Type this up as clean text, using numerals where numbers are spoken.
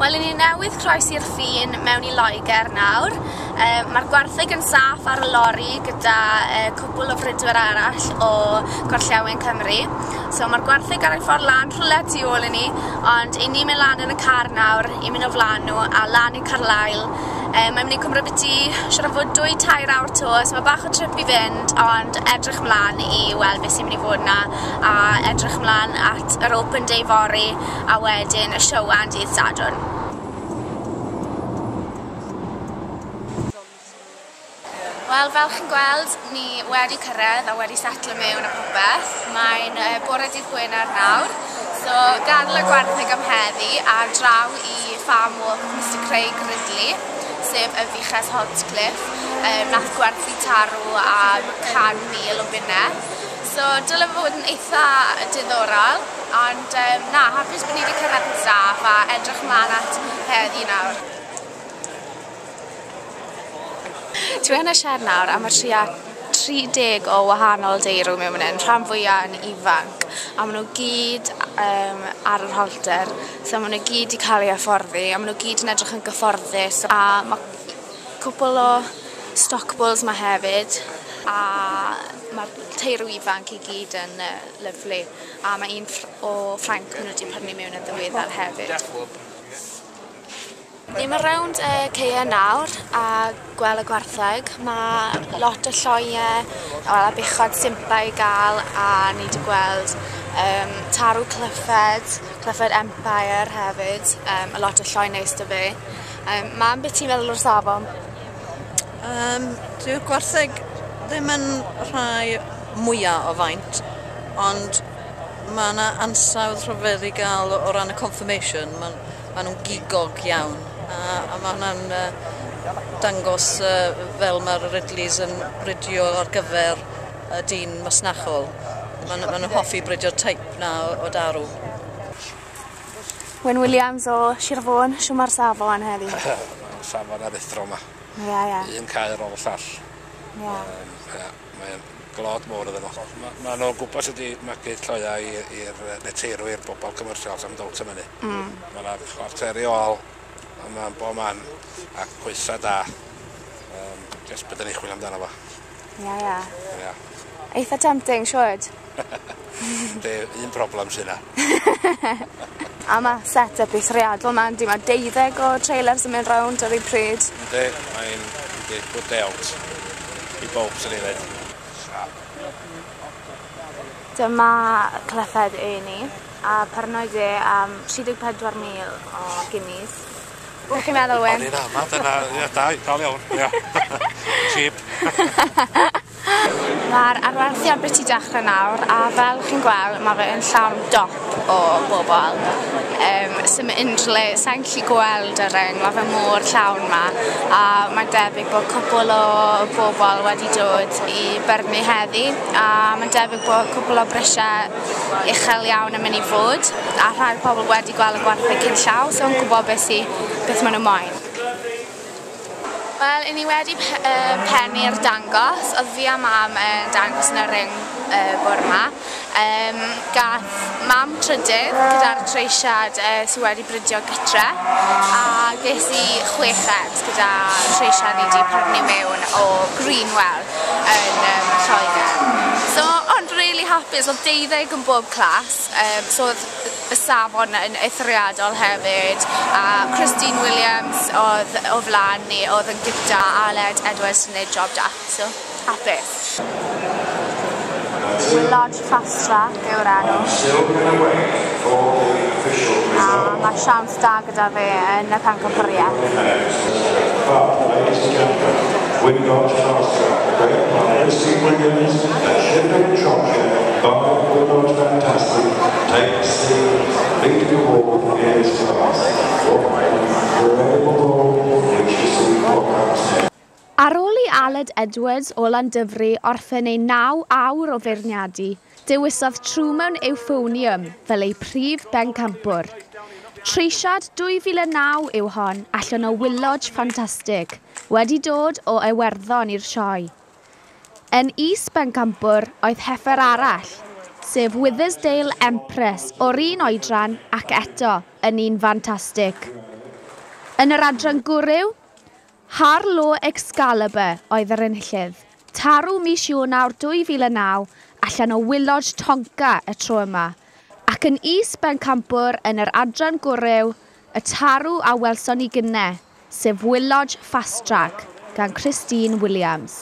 Wel, ni newydd croes i'r ffin mewn I Loegr nawr. Mae'r gwartheg yn saff ar y lori gyda cwbl o frydwyr arall o Gorllewin Cymru. So mae'r gwartheg ar ei ffordd lan rhywle tu ôl I ni, ond I ni mynd lan yn y car nawr I mynd o flan nhw a lan I Carlail. Mae'n mynd I cymryd byti siarad fod 2-3 awr to, so mae bach o trip I fynd, ond edrych mlaen I weld beth sy'n mynd I fod na, a edrych mlaen at yr Open Day fory, a wedyn y siowan dydd Sadwrn. Wel, fel chi'n gweld, ni wedi cyrraedd a wedi setlo mewn a popeth. Mae'n bore dydd Gwener nawr, so gadl y gwartheg am heddi a draw I farm walk Mr Craig Ridley, sef y Fiches Holtcliffe. Nath gwerthu tarw am 100,000 o bunnau. So, dyle fod yn eitha diddorol, ond hapus bod ni wedi cyrraedd yn saff a edrych mlaen at heddi nawr. Dwi yn y siar nawr a mae tua 30 o wahanol deirw mewn hyn, rhan fwyaf yn ifanc, a maen nhw gyd ar yr holter, so maen nhw gyd I cael ei hyfforddi, a maen nhw gyd yn edrych yn gyfforddus, a mae cwbl o stockbulls mae hefyd, a mae'r teirw ifanc I gyd yn lyflu, a mae un o Ffrainc maen nhw wedi prynu mewn yn ddiweddar hefyd. Ni'n mynd rownd ceia nawr a gweld y gwartheg. Mae lot o lloiau a bechod simpau I gael, a ni wedi gweld tarw Clifford Empire hefyd, a lot o lloi neis dy fe. Mam, beth ti'n meddwl o'r safon? Dyw'r gwartheg ddim yn rhai mwyaf o faint, ond mae yna ansawdd rhyfedd I gael o ran y confirmation. Mae nhw'n gigog iawn. A mae hwnna'n dangos fel mae'r Ridleys yn bridio ar gyfer y dyn masnachol. Mae nhw'n hoffi bridio'r teip na o darw. Wyn Williams o Sir Fôn, siw mae'r safon heddi? Safon arithro yma. Un cael ôl llall. Mae'n glod môr ydyn nhw. Mae nhw'n gwybod sydd wedi magu lloiau i'r neteirwyr bobl commercials am dawt am hynny. Mae yna chwarteri o ôl. Mae'n bo man a pwysa da. Jyst bydden ni chwilio amdano fo. Eitha tempting, siwyd? Un problem sy'n na. A mae set-up eithriadol ma'n di. Mae 12 o trailers yn mynd rownd ar ei pryd. Mae'n good day out. I bob sy'n ei ddweud. Dyma Clifford ni, a parnoedd am 34,000 o guineas. Beth chi'n meddwl, Wyn? Da, dal iawn. Cheap. Mae'r arwerthiad beth I dechrau nawr, a fel chi'n gweld, mae fe yn llawn dop o bobl. Sy'n unrhyw, sa'n gallu gweld y ring, mae fe mor llawn yma, a mae'n debyg bod cwbl o bobl wedi dod I byrnu heddi, a mae'n debyg bod cwbl o brisiau uchel iawn yn mynd I fod, a rhai'r pobl wedi gweld y gwartheg cyn llaw, so yn gwybod beth maen nhw moyn. Wel, ni wedi pennu'r dangos, oedd fi a mam yn dangos yn y ring bore yma. Gath mam trydydd gyda'r treisiad sydd wedi brydio gytre, a ges I 6 gyda treisiad ni wedi prynu mewn o Greenwell yn Lloegr. So, ond really hapus, oedd 12 yn bob clas, so oedd y safon yn eithriadol hefyd, a Christine Williams oedd o flan ni, oedd yn gyda Aled Edwards yn neud job da, so hapus. Lodge Fast Track yw'r enw. A mae siawns da gyda fe yn y pencampwriaeth. We've got Fast Track, great by Christine Williams, and Sheffield Shropshire, by fantastic, takes the lead award in his class. Ar ôl I Aled Edwards o Landyfri orffen ei 9 awr o feirniadu, dewisodd trw mewn euphonium fel ei prif bencampwr. Treisiad 2009 yw hon allan o wylodge ffantastig, wedi dod o Iwerddon i'r sioe. Yn is-bencampwr oedd heffer arall, sef Withesdale Empress o'r un oedran ac eto yn un ffantastig. Yn yr adran gwryw, Harlo Excalibur oedd yr enillydd. Tarw mis Ionawr 2009 allan o Wilodge Tonka y tro yma. Ac yn is-bencampwr yn yr adran gwryw, y tarw a welson ni gynnau, sef Wilodge Fast Track gan Christine Williams.